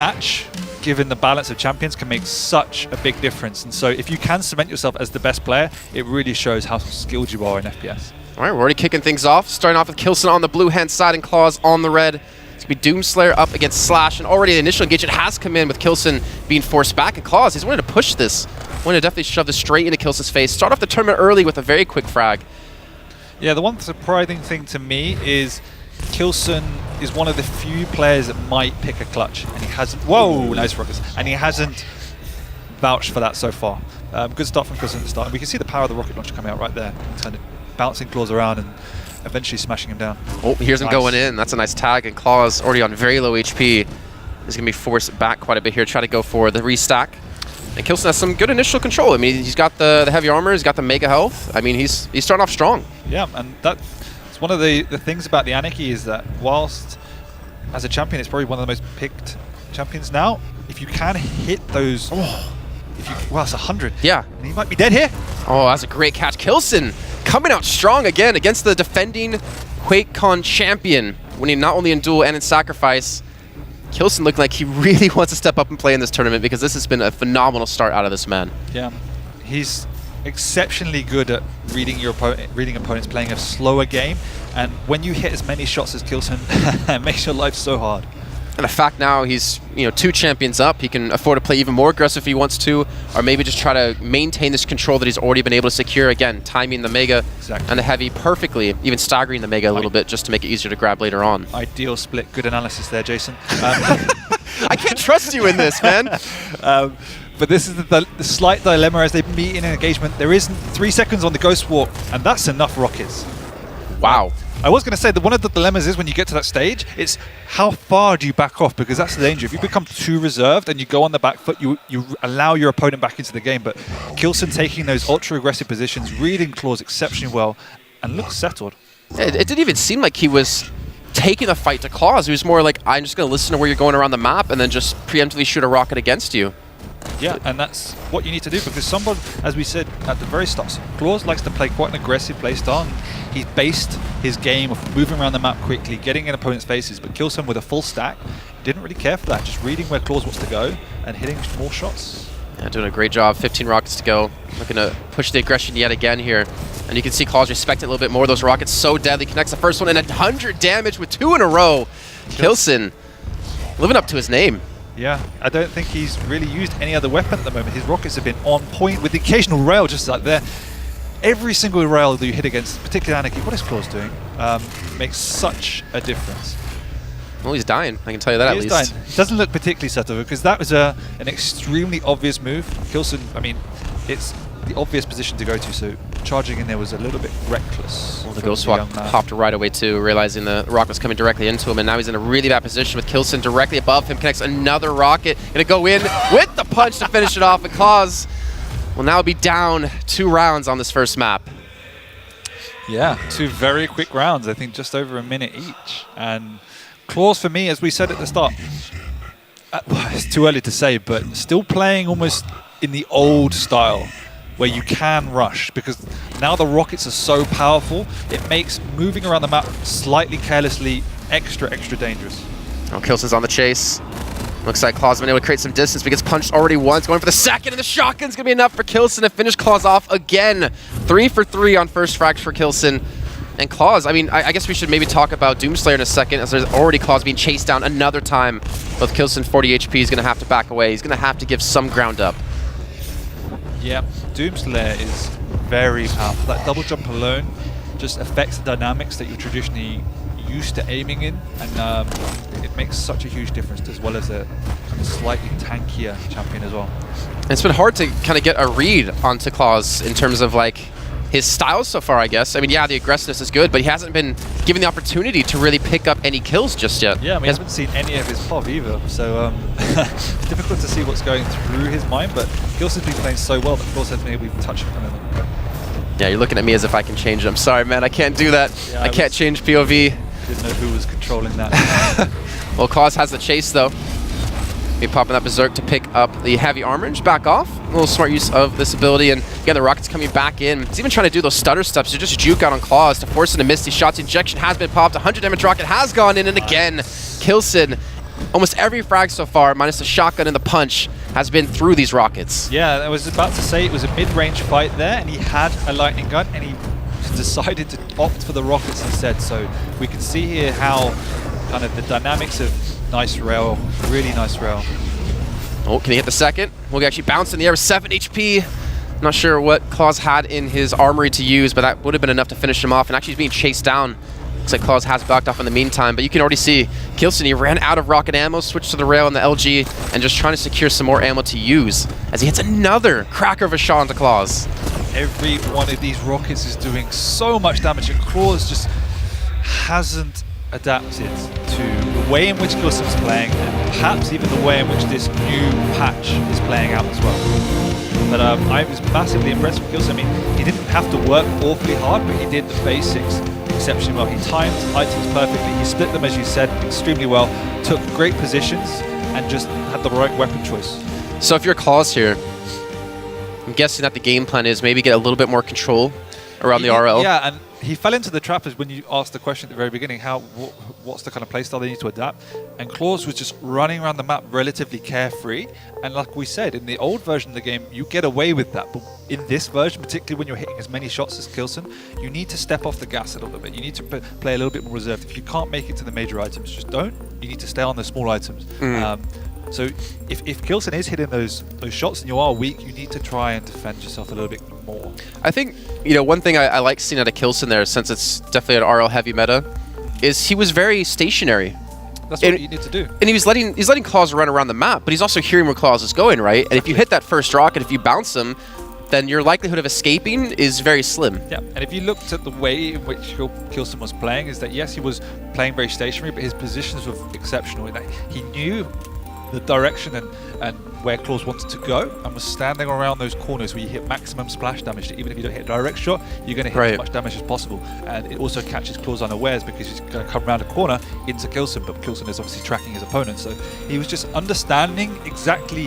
match, given the balance of champions, can make such a big difference. And so if you can cement yourself as the best player, it really shows how skilled you are in FPS. All right, we're already kicking things off. Starting off with k1llsen on the blue hand side and clawz on the red. It's going to be Doomslayer up against Slash, and already the initial engagement has come in with k1llsen being forced back. And clawz, he's wanted to push this. Wanted to definitely shove this straight into k1llsen's face. Start off the tournament early with a very quick frag. Yeah, the one surprising thing to me is k1llsen is one of the few players that might pick a clutch, and he hasn't. Whoa, nice rockets, and he hasn't vouched for that so far. Good start from k1llsen at the start, and we can see the power of the rocket launcher coming out right there, kind of bouncing clawz around and eventually smashing him down. Oh, here's him going in. That's a nice tag, and clawz already on very low HP. He's going to be forced back quite a bit here, try to go for the restack. And k1llsen has some good initial control. I mean, he's got the heavy armor, he's got the mega health. I mean, he's starting off strong. Yeah, and that's one of the things about the Anarchy is that whilst as a champion, it's probably one of the most picked champions now. If you can hit those, well, it's 100. Yeah. And he might be dead here. Oh, that's a great catch. k1llsen coming out strong again against the defending QuakeCon champion, winning not only in duel and in sacrifice. k1llsen looking like he really wants to step up and play in this tournament, because this has been a phenomenal start out of this man. Yeah, he's exceptionally good at reading your opponents playing a slower game, and when you hit as many shots as k1llsen, it makes your life so hard. And the fact now he's 2 champions up, he can afford to play even more aggressive if he wants to, or maybe just try to maintain this control that he's already been able to secure. Again, timing the mega and the heavy perfectly, even staggering the mega a little bit just to make it easier to grab later on. Ideal split. Good analysis there, Jason. I can't trust you in this, man. But this is the slight dilemma as they meet in an engagement. There is 3 seconds on the Ghost Walk, and that's enough rockets. Wow. I was going to say that one of the dilemmas is when you get to that stage, it's how far do you back off, because that's the danger. If you become too reserved and you go on the back foot, you allow your opponent back into the game. But k1llsen taking those ultra-aggressive positions, reading clawz exceptionally well, and looks settled. It didn't even seem like he was taking the fight to clawz. He was more like, I'm just going to listen to where you're going around the map and then just preemptively shoot a rocket against you. Yeah, and that's what you need to do, because someone, as we said at the very start, clawz likes to play quite an aggressive play style. He's based his game of moving around the map quickly, getting in opponents' faces, but k1llsen with a full stack didn't really care for that, just reading where clawz wants to go and hitting more shots. Yeah, doing a great job. 15 rockets to go. Looking to push the aggression yet again here. And you can see clawz respect it a little bit more. Those rockets so deadly. Connects the first one and 100 damage with 2 in a row. k1llsen living up to his name. Yeah, I don't think he's really used any other weapon at the moment. His rockets have been on point with the occasional rail just like there. Every single rail that you hit against, particularly Anarchy, what is clawz doing, makes such a difference. Well, he's dying. I can tell you that at least. Dying. He doesn't look particularly settled, because that was an extremely obvious move. k1llsen, I mean, it's the obvious position to go to, so charging in there was a little bit reckless. Well, the Ghost Walk popped right away too, realizing the rocket was coming directly into him, and now he's in a really bad position with k1llsen directly above him. Connects another rocket, gonna go in with the punch to finish it off, and clawz will now be down 2 rounds on this first map. Yeah, 2 very quick rounds, I think just over a minute each. And clawz, for me, as we said at the start, well, it's too early to say, but still playing almost in the old style, where you can rush, because now the rockets are so powerful, it makes moving around the map slightly carelessly extra dangerous. Oh, k1llsen's on the chase. Looks like clawz been able to create some distance, but gets punched already once, going for the second, and the shotgun's gonna be enough for k1llsen to finish clawz off again. 3 for 3 on first frags for k1llsen. And clawz, I mean, I guess we should maybe talk about Doomslayer in a second, as there's already clawz being chased down another time. With k1llsen 40 HP, he's gonna have to back away. He's gonna have to give some ground up. Yeah, Doomslayer is very powerful. That double jump alone just affects the dynamics that you're traditionally used to aiming in, and it makes such a huge difference, as well as a kind of slightly tankier champion as well. And it's been hard to kind of get a read onto clawz in terms of like his style so far, I guess. I mean, yeah, the aggressiveness is good, but he hasn't been given the opportunity to really pick up any kills just yet. Yeah, I mean, we haven't seen any of his POV either, so it's difficult to see what's going through his mind, but k1llsen's been playing so well that clawz hasn't been able to even touch him. Yeah, you're looking at me as if I can change it. I'm sorry, man, I can't do that. Yeah, I can't change POV. Didn't know who was controlling that. Well, clawz has the chase, though. Be popping that Berserk to pick up the heavy armor and just back off. A little smart use of this ability, and again, the rocket's coming back in. He's even trying to do those stutter steps to just juke out on clawz to force him to miss these shots. The injection has been popped. 100 damage rocket has gone in, and again, k1llsen almost every frag so far, minus the shotgun and the punch, has been through these rockets. Yeah, I was about to say it was a mid-range fight there, and he had a lightning gun, and he decided to opt for the rockets instead. So we can see here how kind of the dynamics of nice rail, really nice rail. Oh, can he hit the second? Will he actually bounce in the air with 7 HP? Not sure what clawz had in his armory to use, but that would have been enough to finish him off. And actually he's being chased down. Looks like clawz has backed off in the meantime, but you can already see k1llsen, he ran out of rocket ammo, switched to the rail and the LG, and just trying to secure some more ammo to use as he hits another cracker of a shot onto clawz. Every one of these rockets is doing so much damage, and clawz just hasn't adapted to the way in which k1llsen is playing, and perhaps even the way in which this new patch is playing out as well. But I was massively impressed with k1llsen. I mean, he didn't have to work awfully hard, but he did the basics exceptionally well. He timed items perfectly, he split them, as you said, extremely well, took great positions, and just had the right weapon choice. So if you're clawz here, I'm guessing that the game plan is maybe get a little bit more control around the RL. Yeah, and he fell into the trap as when you asked the question at the very beginning, what's the kind of playstyle they need to adapt? And clawz was just running around the map relatively carefree. And like we said, in the old version of the game, you get away with that. But in this version, particularly when you're hitting as many shots as k1llsen, you need to step off the gas a little bit. You need to play a little bit more reserved. If you can't make it to the major items, just don't. You need to stay on the small items. So if k1llsen is hitting those shots and you are weak, you need to try and defend yourself a little bit more. I think, you know, one thing I like seeing out of k1llsen there, since it's definitely an RL heavy meta, is he was very stationary. That's what you need to do. And he's letting clawz run around the map, but he's also hearing where clawz is going, right? Exactly. And if you hit that first rocket, if you bounce him, then your likelihood of escaping is very slim. Yeah, and if you looked at the way in which k1llsen was playing, is that yes, he was playing very stationary, but his positions were exceptional. In that he knew the direction and where clawz wanted to go, and was standing around those corners where you hit maximum splash damage. Even if you don't hit a direct shot, you're going to hit as much damage as possible. And it also catches clawz unawares because he's going to come around a corner into k1llsen, but k1llsen is obviously tracking his opponent. So he was just understanding exactly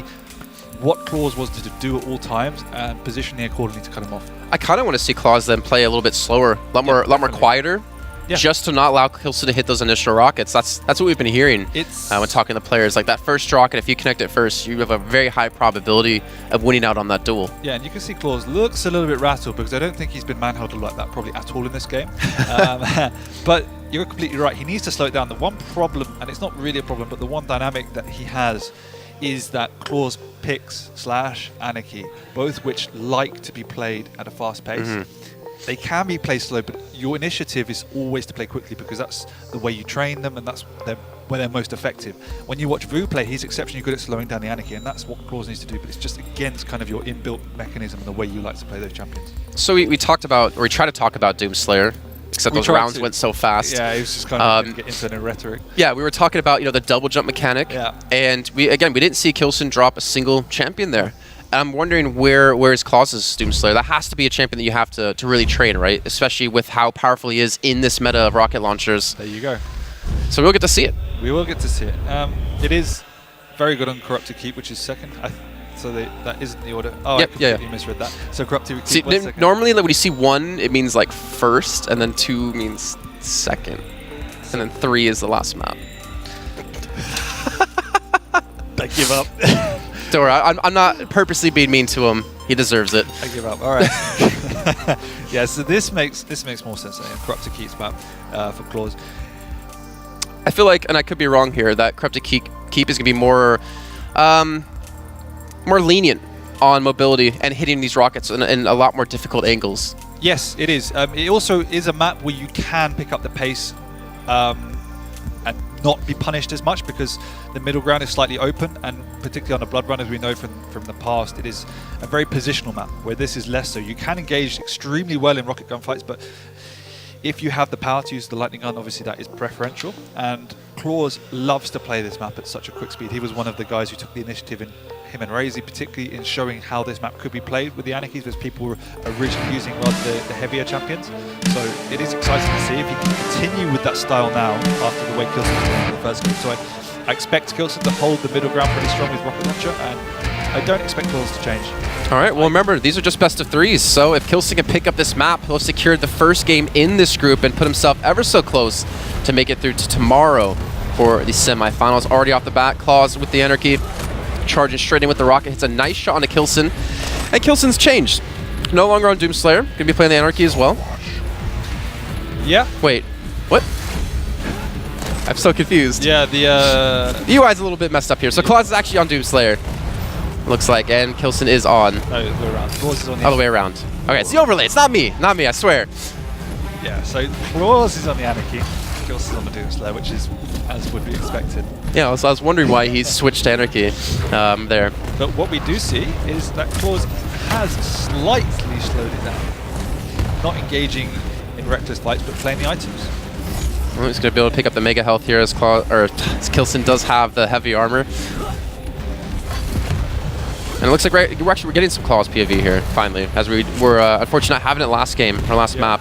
what clawz was to do at all times and positioning accordingly to cut him off. I kind of want to see clawz then play a little bit slower, a lot more quieter. Yeah. Just to not allow k1llsen to hit those initial rockets. That's what we've been hearing when talking to players. Like that first rocket, if you connect it first, you have a very high probability of winning out on that duel. Yeah, and you can see clawz looks a little bit rattled because I don't think he's been manhandled like that probably at all in this game. But you're completely right. He needs to slow it down. The one problem, and it's not really a problem, but the one dynamic that he has is that clawz picks / Anarchy, both which like to be played at a fast pace. They can be played slow, but your initiative is always to play quickly because that's the way you train them, and that's where they're most effective. When you watch Vu play, he's exceptionally good at slowing down the Anarchy, and that's what clawz needs to do, but it's just against kind of your inbuilt mechanism and the way you like to play those champions. So we talked about, or we tried to talk about Doomslayer, except those rounds went so fast. Yeah, it was just kind of get into a rhetoric. Yeah, we were talking about, you know, the double jump mechanic, and we didn't see k1llsen drop a single champion there. I'm wondering where is clawz's Doomslayer? That has to be a champion that you have to really train, right? Especially with how powerful he is in this meta of rocket launchers. There you go. So we'll get to see it. We will get to see it. It is very good on Corrupted Keep, which is second. So that isn't the order. Oh, yep, I completely misread that. So Corrupted Keep was second. Normally, like, when you see 1, it means like first, and then 2 means second, and then 3 is the last map. I give up. Don't worry, I'm not purposely being mean to him. He deserves it. I give up. All right. Yeah, so this makes more sense. Corrupted Keep's map for clawz. I feel like, and I could be wrong here, that Corrupted Keep is going to be more lenient on mobility and hitting these rockets in a lot more difficult angles. Yes, it is. It also is a map where you can pick up the pace and not be punished as much because the middle ground is slightly open, and particularly on the Blood Run, as we know from the past, it is a very positional map where this is less so. You can engage extremely well in rocket gun fights, but if you have the power to use the lightning gun, obviously that is preferential, and clawz loves to play this map at such a quick speed. He was one of the guys who took the initiative, in him and Razy, particularly in showing how this map could be played with the Anarchies, because people were originally using rather the heavier champions. So it is exciting to see if he can continue with that style now after the way k1llsen was playing in the first game. So I expect k1llsen to hold the middle ground pretty strong with Rocket Launcher, and I don't expect clawz to change. All right, well, remember, these are just best of 3s, so if k1llsen can pick up this map, he'll have secured the first game in this group and put himself ever so close to make it through to tomorrow for the semifinals. Already off the bat, clawz with the Anarchy, charging straight in with the rocket, hits a nice shot onto k1llsen, and k1llsen's changed. No longer on Doomslayer, gonna be playing the Anarchy as well. Yeah. Wait, what? I'm so confused. Yeah, the UI's a little bit messed up here. So clawz is actually on Doomslayer, looks like, and k1llsen is on. No, the other way around. clawz is on the Other way around. Okay, it's the overlay. It's not me. Not me, I swear. Yeah, so clawz is on the Anarchy, k1llsen is on the Doomslayer, which is as would be expected. Yeah, I was wondering why he switched to Anarchy there. But what we do see is that clawz has slightly slowed it down. Not engaging in reckless fights, but playing the items. Well, he's going to be able to pick up the mega health here as k1llsen does have the heavy armor. And it looks like we're getting some clawz POV here, finally, as we were unfortunately not having it last game, or last map.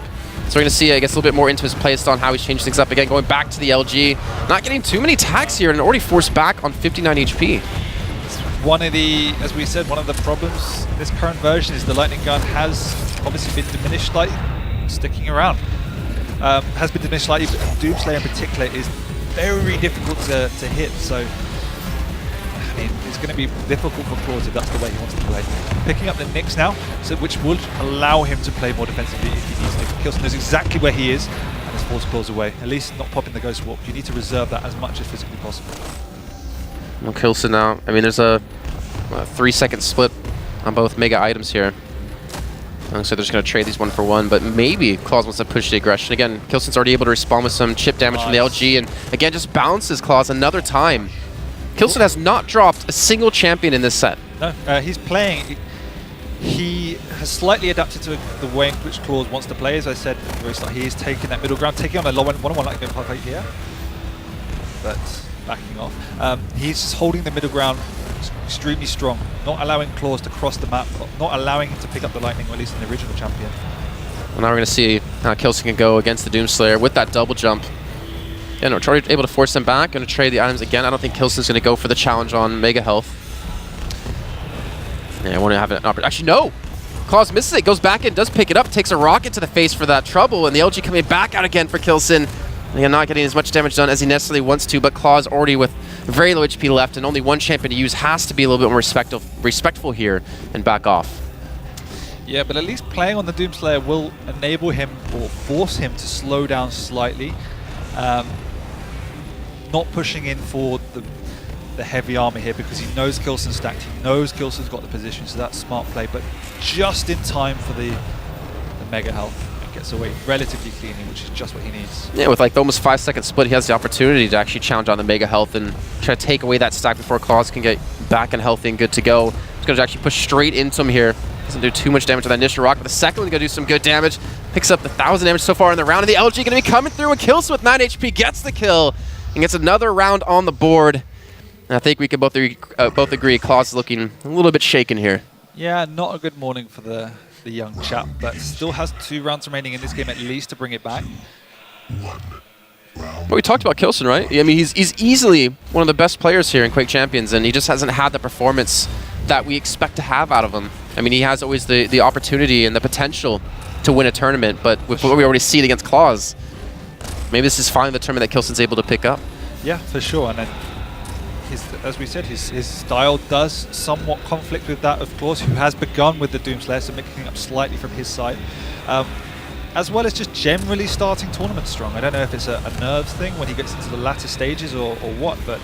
So we're going to see, I guess, a little bit more into his playstyle on how he's changed things up again, going back to the LG. Not getting too many attacks here, and already forced back on 59 HP. One of the, as we said, one of the problems in this current version is the lightning gun has obviously been diminished slightly, sticking around. Has been diminished slightly, but Doomslayer in particular is very difficult to hit, so I mean, it's going to be difficult for clawz if that's the way he wants to play. Picking up the Nyx now, so which would allow him to play more defensively if he needs to. k1llsen knows exactly where he is and has forced clawz away. At least not popping the Ghost Warp. You need to reserve that as much as physically possible. Well, k1llsen now, I mean, there's a 3-second split on both mega items here. So they're just going to trade these 1 for 1, but maybe clawz wants to push the aggression. Again, k1llsen's already able to respond with some chip damage from the LG, and again, just bounces clawz another time. k1llsen has not dropped a single champion in this set. No, he's playing. He has slightly adapted to the way in which clawz wants to play. As I said, he is taking that middle ground, taking on a low one-on-one like Quake here, but backing off. He's just holding the middle ground extremely strong, not allowing clawz to cross the map, not allowing him to pick up the lightning, or at least in the original champion. Well, now we're going to see how k1llsen can go against the Doomslayer with that double jump. Yeah, no, Charlie able to force him back, going to trade the items again. I don't think k1llsen's going to go for the challenge on mega health. Yeah, I want to have an opportunity. Actually, no! clawz misses it, goes back in, does pick it up, takes a rocket to the face for that trouble, and the LG coming back out again for k1llsen. Again, not getting as much damage done as he necessarily wants to, but clawz already with very low HP left and only 1 champion to use, has to be a little bit more respectful here and back off. Yeah, but at least playing on the Doomslayer will enable him or force him to slow down slightly. Not pushing in for the heavy armor here because he knows k1llsen's stacked, he knows k1llsen's got the position, so that's smart play, but just in time for the mega health. Gets away relatively cleanly, which is just what he needs. Yeah, with like the almost 5-second split, he has the opportunity to actually challenge on the mega health and try to take away that stack before clawz can get back and healthy and good to go. He's going to actually push straight into him here. Doesn't do too much damage to that initial rock, but the second one's going to do some good damage. Picks up the 1,000 damage so far in the round, and the LG going to be coming through, and k1llsen with 9 HP gets the kill and gets another round on the board. And I think we can both agree clawz is looking a little bit shaken here. Yeah, not a good morning for the young chap, but still has 2 rounds remaining in this game at least to bring it back. Well, we talked about k1llsen, right? I mean, he's easily one of the best players here in Quake Champions, and he just hasn't had the performance that we expect to have out of him. I mean, he has always the opportunity and the potential to win a tournament, but with what we already see against clawz, maybe this is finally the tournament that k1llsen's able to pick up. Yeah, for sure. And then as we said, his style does somewhat conflict with that of clawz, who has begun with the Doomslayer, so mixing up slightly from his side. As well as just generally starting tournaments strong. I don't know if it's a nerves thing when he gets into the latter stages or what, but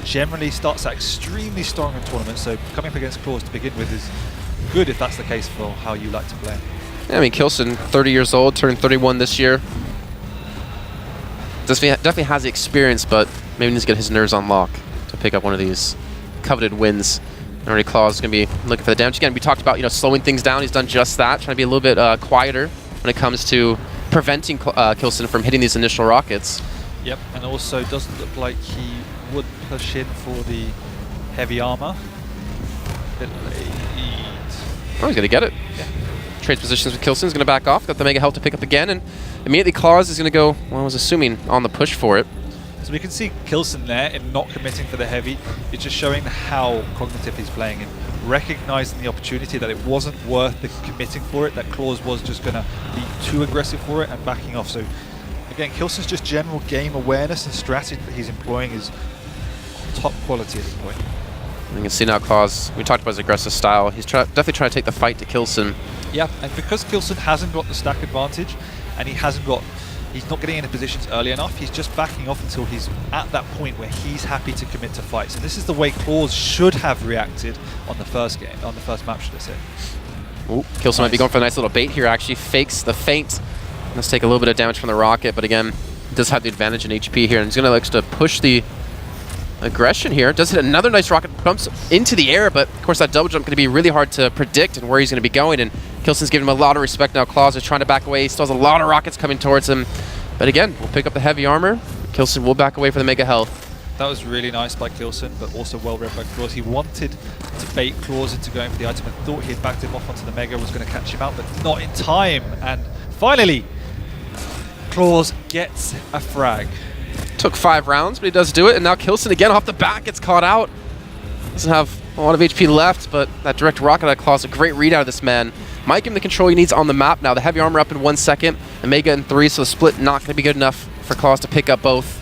generally starts out extremely strong in tournaments, so coming up against clawz to begin with is good if that's the case for how you like to play. Yeah, I mean, k1llsen, 30 years old, turned 31 this year. Definitely has the experience, but maybe needs to get his nerves on lock to pick up one of these coveted wins. And already clawz is going to be looking for the damage. Again, we talked about slowing things down. He's done just that, trying to be a little bit quieter when it comes to preventing k1llsen from hitting these initial rockets. Yep, and also doesn't look like he would push in for the heavy armor. Bit late. Oh, he's going to get it. Yeah. Trades positions with k1llsen. He's going to back off. Got the mega health to pick up again, and immediately clawz is going to go, well, I was assuming, on the push for it. So we can see k1llsen there in not committing for the heavy. It's just showing how cognitive he's playing and recognizing the opportunity that it wasn't worth the committing for it, that clawz was just going to be too aggressive for it and backing off. So Again, k1llsen's just general game awareness and strategy that he's employing is top quality at this point. You can see now clawz, we talked about his aggressive style. He's definitely trying to take the fight to k1llsen. Yeah, and because k1llsen hasn't got the stack advantage, and he's not getting into positions early enough, he's just backing off until he's at that point where he's happy to commit to fights. And this is the way clawz should have reacted on the first map, should I say. Ooh, k1llsen might be going for a nice little bait here, actually. Fakes the feint. Let's take a little bit of damage from the rocket, but again, he does have the advantage in HP here, and he's going to like to push the aggression here. Does hit another nice rocket, bumps into the air, but of course that double jump going to be really hard to predict and where he's going to be going, and k1llsen's giving him a lot of respect now. clawz is trying to back away. He still has a lot of rockets coming towards him, but again, we'll pick up the heavy armor. k1llsen will back away for the mega health. That was really nice by k1llsen, but also well read by clawz. He wanted to bait clawz into going for the item. I thought he had backed him off onto the mega, was going to catch him out, but not in time. And finally, clawz gets a frag. Took 5 rounds, but he does do it, and now k1llsen again off the back gets caught out. Doesn't have a lot of HP left, but that direct rocket at clawz, a great read out of this man. Might give him the control he needs on the map now. The heavy armor up in 1 second, the mega in 3, so the split not going to be good enough for clawz to pick up both.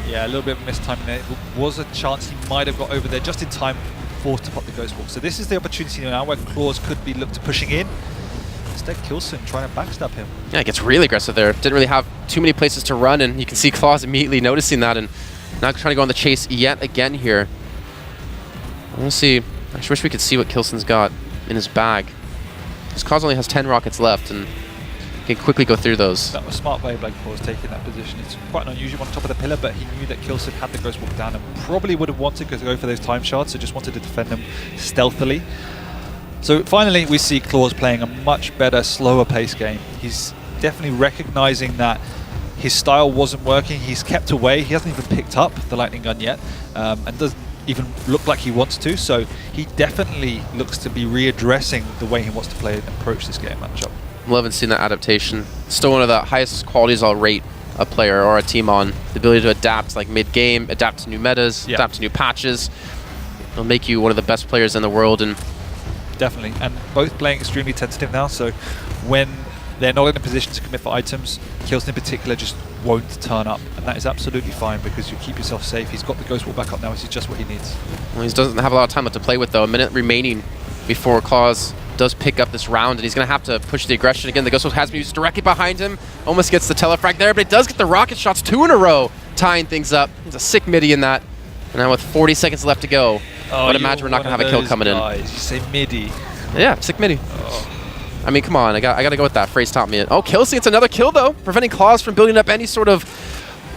Yeah, a little bit of a mistiming there. There was a chance he might have got over there just in time forced to pop the ghost walk. So this is the opportunity now where clawz could be looked to pushing in. Instead, k1llsen trying to backstab him. Yeah, it gets really aggressive there. Didn't really have too many places to run, and you can see clawz immediately noticing that and now trying to go on the chase yet again here. We'll see. I just wish we could see what k1llsen's got in his bag. Because clawz only has 10 rockets left, and can quickly go through those. That was smart play by clawz taking that position. It's quite an unusual on top of the pillar, but he knew that k1llsen had the ghost walk down and probably would have wanted to go for those time shards, so just wanted to defend them stealthily. So finally, we see clawz playing a much better, slower pace game. He's definitely recognizing that his style wasn't working. He's kept away. He hasn't even picked up the lightning gun yet, and doesn't even look like he wants to. So he definitely looks to be readdressing the way he wants to play and approach this game matchup. I'm loving seeing that adaptation. Still one of the highest qualities I'll rate a player or a team on. The ability to adapt like mid-game, adapt to new metas, adapt to new patches. It'll make you one of the best players in the world. And definitely, and both playing extremely tentative now, so when they're not in a position to commit for items, k1llsen in particular just won't turn up, and that is absolutely fine because you keep yourself safe. He's got the ghost wall back up now, which is just what he needs. Well, he doesn't have a lot of time left to play with though. A minute remaining before clawz does pick up this round, and he's going to have to push the aggression again. The ghost wall has been used directly behind him, almost gets the telefrag there, but it does get the rocket shots 2 in a row, tying things up. There's a sick midi in that, and now with 40 seconds left to go, I would imagine we're not going to have a kill coming in. You say midi. Yeah, sick midi. I mean, come on, I got to go with that. Phrase taught me it. Oh, k1llsen gets another kill, though, preventing clawz from building up any sort of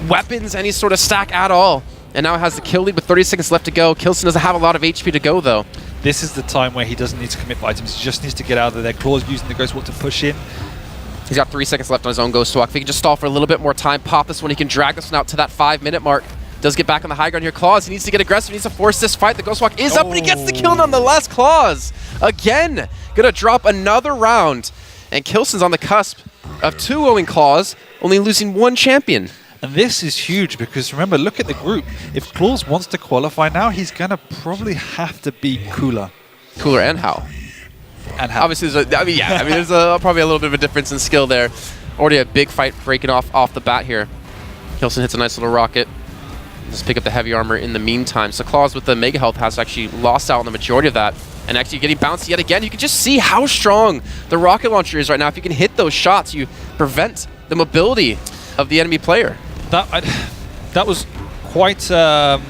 weapons, any sort of stack at all. And now has the kill lead with 30 seconds left to go. k1llsen doesn't have a lot of HP to go, though. This is the time where he doesn't need to commit for items. He just needs to get out of there. clawz using the ghost walk to push in. He's got 3 seconds left on his own ghost walk. If he can just stall for a little bit more time, pop this one, he can drag this one out to that 5-minute mark. Does get back on the high ground here. clawz, he needs to get aggressive. He needs to force this fight. The ghost walk is up, and he gets the kill nonetheless. clawz, again, gonna drop another round. And k1llsen's on the cusp of 2-0ing clawz, only losing 1 champion. And this is huge because remember, look at the group. If clawz wants to qualify now, he's gonna probably have to beat Cooler. Cooler and How. And How. Obviously, there's probably a little bit of a difference in skill there. Already a big fight breaking off the bat here. k1llsen hits a nice little rocket. Just pick up the heavy armor in the meantime. So clawz with the mega health has actually lost out on the majority of that. And actually getting bounced yet again. You can just see how strong the rocket launcher is right now. If you can hit those shots, you prevent the mobility of the enemy player. That was quite an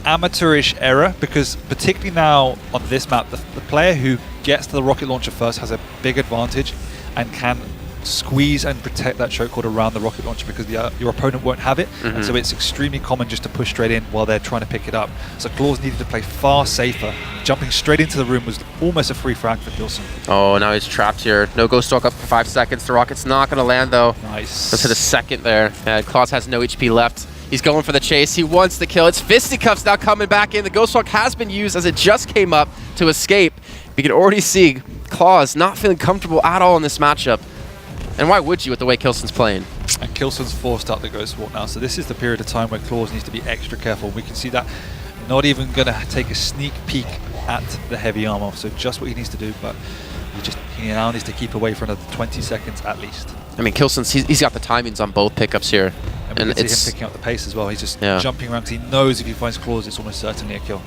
amateurish error, because particularly now on this map, the player who gets to the rocket launcher first has a big advantage and can squeeze and protect that chokehold around the rocket launcher because your opponent won't have it. And so it's extremely common just to push straight in while they're trying to pick it up. So clawz needed to play far safer. Jumping straight into the room was almost a free frag for k1llsen. Oh, now he's trapped here. No ghost walk up for 5 seconds. The rocket's not going to land though. Nice. Let's hit a second there. clawz has no HP left. He's going for the chase. He wants the kill. It's fisticuffs now coming back in. The ghost walk has been used as it just came up to escape. You can already see clawz not feeling comfortable at all in this matchup. And why would you with the way k1llsen's playing? And k1llsen's forced out the ghost walk now, so this is the period of time where clawz needs to be extra careful. We can see that not even going to take a sneak peek at the heavy armor, so just what he needs to do, but he now needs to keep away for another 20 seconds at least. I mean, k1llsen's, he's got the timings on both pickups here. And it's him picking up the pace as well. He's just jumping around because he knows if he finds clawz, it's almost certainly a kill.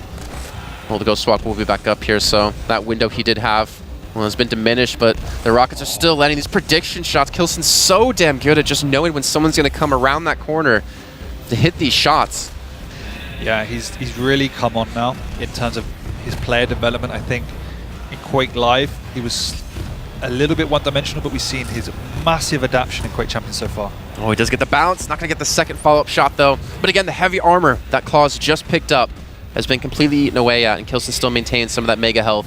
Well, the ghost swap will be back up here, so that window he did have, well, has been diminished, but the Rockets are still landing these prediction shots. k1llsen's so damn good at just knowing when someone's going to come around that corner to hit these shots. Yeah, he's really come on now in terms of his player development. I think in Quake Live, he was a little bit one-dimensional, but we've seen his massive adaptation in Quake Champions so far. Oh, he does get the bounce. Not going to get the second follow-up shot, though. But again, the heavy armor that clawz just picked up has been completely eaten away at, and k1llsen still maintains some of that mega health.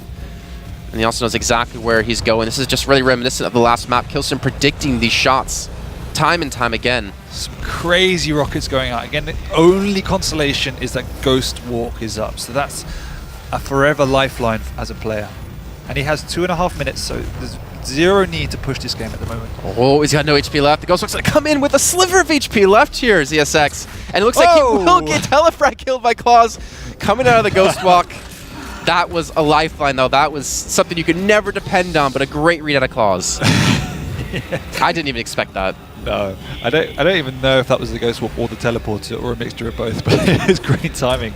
And he also knows exactly where he's going. This is just really reminiscent of the last map. k1llsen predicting these shots time and time again. Some crazy rockets going out. Again, the only consolation is that Ghost Walk is up. So that's a forever lifeline as a player. And he has 2.5 minutes, so there's zero need to push this game at the moment. Oh, he's got no HP left. The Ghost Walk's going to come in with a sliver of HP left here, ZSX. And it looks like he will get telefrag killed by clawz coming out of the Ghost Walk. That was a lifeline, though. That was something you could never depend on, but a great read out of clawz. I didn't even expect that. No, I don't even know if that was the Ghost Walk or the teleporter or a mixture of both, but it was great timing.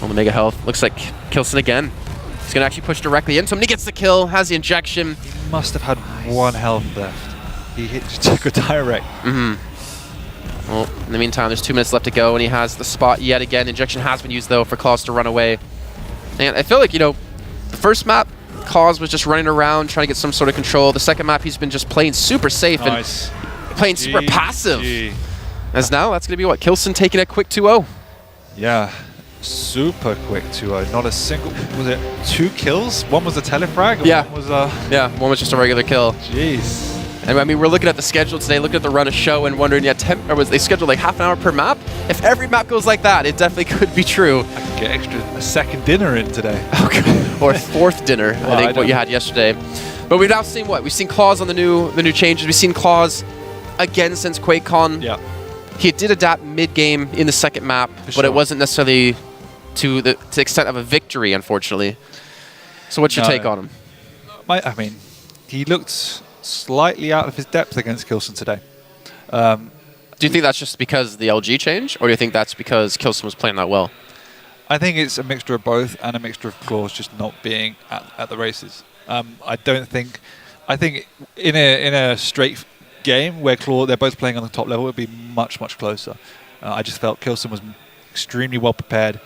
On the mega health, looks like k1llsen again. He's going to actually push directly into him. He gets the kill, has the injection. He must have had 1 health left. He just took a direct. Well, in the meantime, there's 2 minutes left to go, and he has the spot yet again. Injection has been used, though, for clawz to run away. And I feel like, you know, the first map, clawz was just running around, trying to get some sort of control. The second map, he's been just playing super safe and playing super passive. As now, that's going to be what? k1llsen taking a quick 2-0. Yeah. Super quick 2-0. Not a single. Was it 2 kills? One was a telefrag? Yeah. One was one was just a regular kill. Jeez. And I mean, we're looking at the schedule today, looking at the run of show and wondering, they scheduled like half an hour per map? If every map goes like that, it definitely could be true. I could get a second dinner in today. Okay. Or a 4th dinner, well, I think what you had yesterday. But we've now seen what? We've seen clawz on the new changes. We've seen clawz again since QuakeCon. Yeah. He did adapt mid-game in the second map, but it wasn't necessarily to the extent of a victory, unfortunately. So what's your take on him? I mean, he looked slightly out of his depth against k1llsen today. Do you think that's just because of the LG change, or do you think that's because k1llsen was playing that well? I think it's a mixture of both, and a mixture of clawz just not being at the races. I think in a straight game where they're both playing on the top level, it would be much, much closer. I just felt k1llsen was extremely well prepared.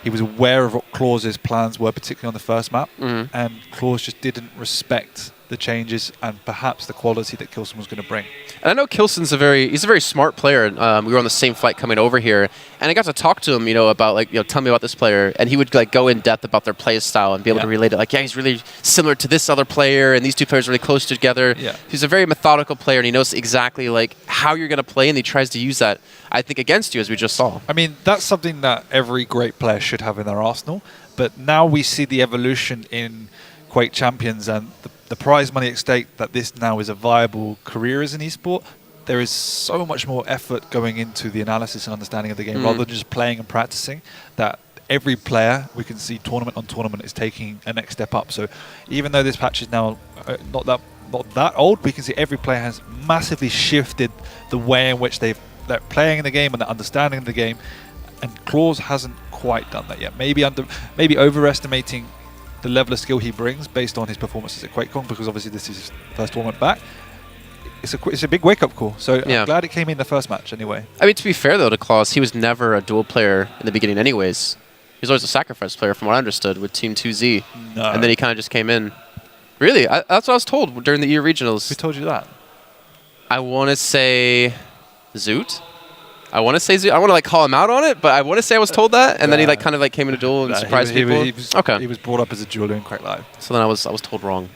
He was aware of what clawz's plans were, particularly on the first map, and clawz just didn't respect the changes and perhaps the quality that k1llsen was going to bring. And I know k1llsen's he's a very smart player. We were on the same flight coming over here, and I got to talk to him, about tell me about this player, and he would go in depth about their play style and be able to relate it. He's really similar to this other player, and these two players are really close together. Yeah. He's a very methodical player, and he knows exactly how you're going to play, and he tries to use that, I think, against you, as we just saw. I mean, that's something that every great player should have in their arsenal, but now we see the evolution in Quake Champions and the prize money at stake that this now is a viable career as an esport. There is so much more effort going into the analysis and understanding of the game rather than just playing and practicing, that every player, we can see tournament on tournament, is taking a next step up. So even though this patch is now not that old, we can see every player has massively shifted the way in which they're playing in the game and the understanding of the game, and clawz hasn't quite done that yet. Maybe overestimating the level of skill he brings based on his performances at QuakeCon, because obviously this is his first tournament back. It's a big wake-up call, so I'm glad it came in the first match anyway. I mean, to be fair, though, to clawz, he was never a dual player in the beginning anyways. He was always a sacrifice player, from what I understood, with Team 2Z. No. And then he kind of just came in. Really? That's what I was told during the EU regionals. Who told you that? I want to say Zoot. I want to say Zoot. I want to call him out on it, but I want to say I was told that, and then he kind of came in a duel and surprised people. He was brought up as a dueler in Quake Live. So then I was told wrong.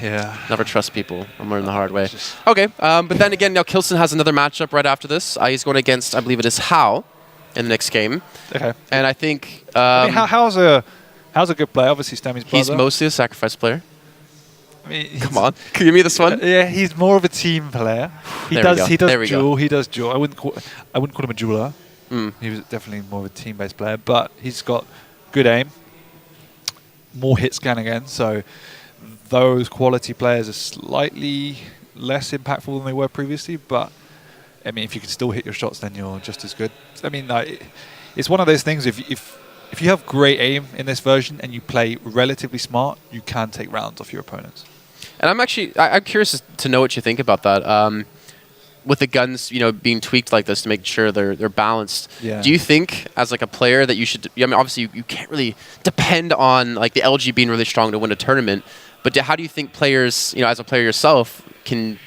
Yeah. Never trust people. I'm learning the hard way. Okay, but then again, now k1llsen has another matchup right after this. He's going against, I believe it is Hao in the next game. Okay. And I think... Hao's a good player, obviously Stammy's brother. He's mostly a sacrifice player. I mean, come on, can you give me this one? Yeah, he's more of a team player. He does duel. I wouldn't call him a jeweler. He was definitely more of a team-based player, but he's got good aim, more hit scan again. So those quality players are slightly less impactful than they were previously, but I mean, if you can still hit your shots, then you're just as good. I mean, it's one of those things. If you have great aim in this version and you play relatively smart, you can take rounds off your opponents. And I'm curious to know what you think about that. With the guns, being tweaked like this to make sure they're balanced. Yeah. Do you think, as like a player, that you should? I mean, obviously you can't really depend on like the LG being really strong to win a tournament. But how do you think players, as a player yourself, can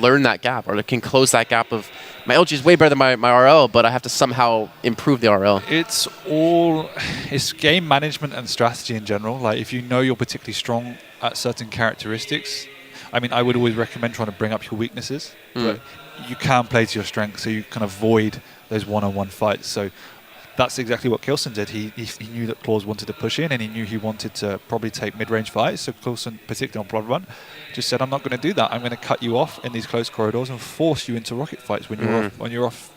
learn that gap or can close that gap of my LG is way better than my RL, but I have to somehow improve the RL? It's game management and strategy in general. Like if you know you're particularly strong at certain characteristics, I mean, I would always recommend trying to bring up your weaknesses, but you can play to your strengths, so you can avoid those one-on-one fights. So that's exactly what k1llsen did. He knew that clawz wanted to push in, and he knew he wanted to probably take mid-range fights. So k1llsen, particularly on Blood Run, just said, I'm not going to do that. I'm going to cut you off in these close corridors and force you into rocket fights when you're off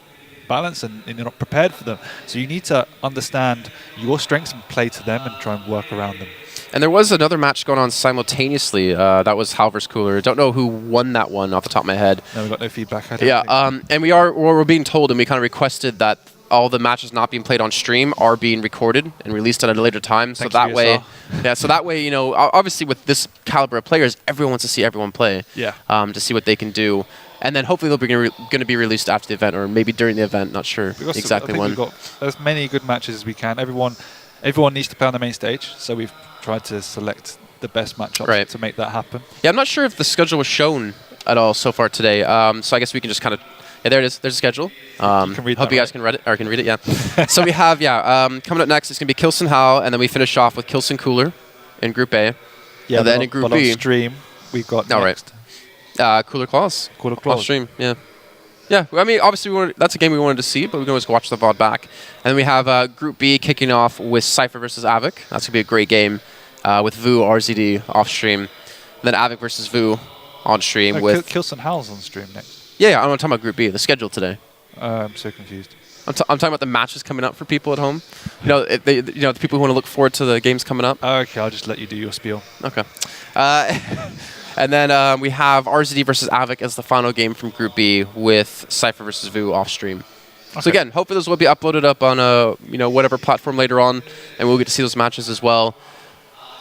balance and you're not prepared for them. So you need to understand your strengths and play to them and try and work around them. And there was another match going on simultaneously. That was Hal vs. Cooler. Don't know who won that one off the top of my head. No, we got no feedback. And we're being told, and we kind of requested that all the matches not being played on stream are being recorded and released at a later time. Thanks so that way, obviously with this caliber of players, everyone wants to see everyone play. Yeah. To see what they can do. And then hopefully they'll be going to be released after the event, or maybe during the event. Not sure exactly when. We've got as many good matches as we can. Everyone needs to play on the main stage, so we've tried to select the best matchups to make that happen. Yeah, I'm not sure if the schedule was shown at all so far today. So I guess we can just kind of... Yeah, there it is. There's a schedule. You can read hope you guys can read it, or can read it, yeah. So we have, coming up next, it's going to be k1llsen Hal, and then we finish off with k1llsen Cooler in Group A. Yeah, and then in Group B... on stream, we've got next. Cooler clawz. Cooler clawz. Off stream, yeah. Yeah, I mean, obviously that's a game we wanted to see, but we can always watch the VOD back. And then we have Group B kicking off with Cypher versus Avic. That's going to be a great game with Vu, RZD off stream. And then Avic versus Vu on stream with... k1llsen Hal's on stream next. Yeah, I'm talking about Group B, the schedule today. I'm so confused. I'm talking about the matches coming up for people at home. The people who want to look forward to the games coming up. Okay, I'll just let you do your spiel. Okay. And then we have RZD versus Avic as the final game from Group B with Cypher versus Vu off stream. Okay. So again, hopefully those will be uploaded up on whatever platform later on, and we'll get to see those matches as well.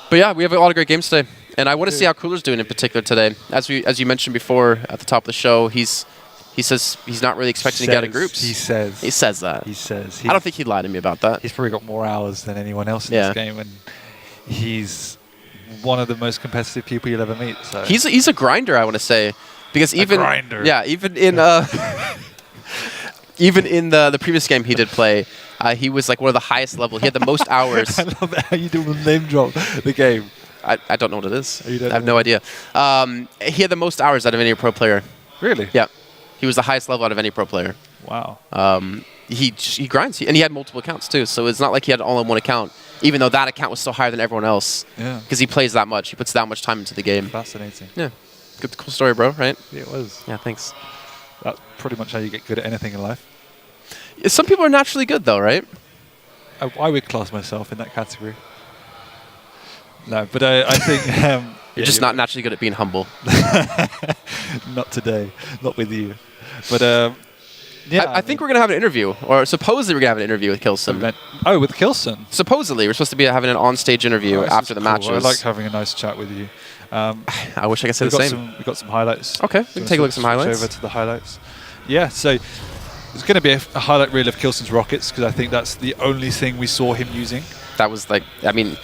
But yeah, we have a lot of great games today, and I want to see how Cooler's doing in particular today. As you mentioned before at the top of the show, he says he's not really expecting to get out of groups. He says that. I don't think he'd lie to me about that. He's probably got more hours than anyone else in this game, and he's one of the most competitive people you'll ever meet. So he's a grinder, I want to say, because even in the previous game he did play, he was like one of the highest level. He had the most hours. I love how you do name drop the game. I don't know what it is. I have no idea. He had the most hours out of any pro player. Really? Yeah. He was the highest level out of any pro player. Wow. He grinds, and he had multiple accounts too. So it's not like he had all on one account, even though that account was still higher than everyone else. Yeah. Because he plays that much. He puts that much time into the game. Fascinating. Yeah. Good, cool story, bro. Right? Yeah, it was. Yeah. Thanks. That's pretty much how you get good at anything in life. Some people are naturally good, though, right? I would class myself in that category. No, but I think... You're just not naturally good at being humble. Not today. Not with you. But, yeah. I think we're going to have an interview, or supposedly we're going to have an interview with k1llsen. Oh, with k1llsen? Supposedly. We're supposed to be having an on-stage interview after the matches. I like having a nice chat with you. I wish I could say the same. We've got some highlights. Okay, we can take a look at some highlights. Over to the highlights. Yeah, so there's going to be a highlight reel of k1llsen's rockets, because I think that's the only thing we saw him using. That was like, I mean...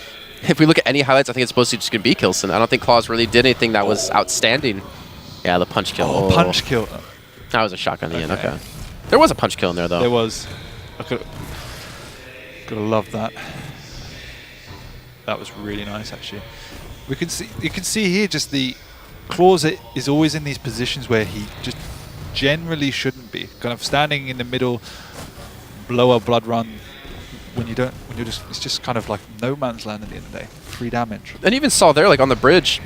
If we look at any highlights, I think it's supposed to just going to be k1llsen. I don't think clawz really did anything that was outstanding. Yeah, the punch kill. Oh, punch kill. That was a shotgun in the end. Okay. There was a punch kill in there, though. There was. I could have loved that. That was really nice, actually. You can see here just the clawz is always in these positions where he just generally shouldn't be. Kind of standing in the middle, blow a blood run. It's just kind of like no man's land at the end of the day. 3 damage. And even saw there, like on the bridge,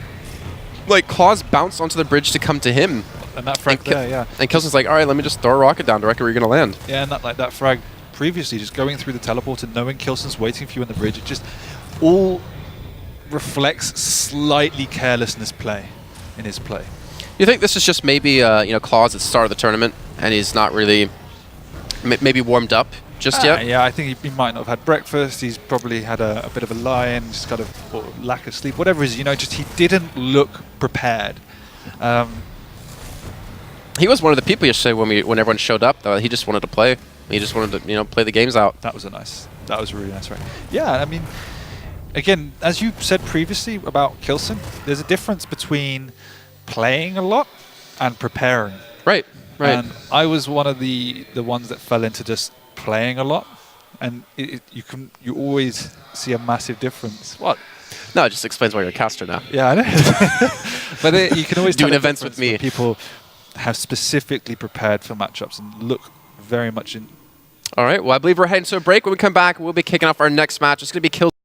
like clawz bounced onto the bridge to come to him. And that frag there, yeah. And k1llsen's like, all right, let me just throw a rocket down directly where you're going to land. Yeah, and that frag previously, just going through the teleporter, knowing k1llsen's waiting for you on the bridge, it just all reflects slightly carelessness in his play. You think this is just maybe you know, clawz at the start of the tournament, and he's not really maybe warmed up just yet? Yeah, I think he might not have had breakfast. He's probably had a bit of a lie-in, just kind of or lack of sleep, whatever it is. You know, just he didn't look prepared. He was one of the people yesterday when everyone showed up, though. He just wanted to play. He just wanted to, you know, play the games out. That was a really nice right? Yeah, I mean, again, as you said previously about k1llsen, there's a difference between playing a lot and preparing. Right. And I was one of the ones that fell into just playing a lot, and you always see a massive difference. What? No, it just explains why you're a caster now. Yeah, I know. But you can always doing tell events with me. People have specifically prepared for matchups and look very much in. All right. Well, I believe we're heading to a break. When we come back, we'll be kicking off our next match. It's going to be k1llsen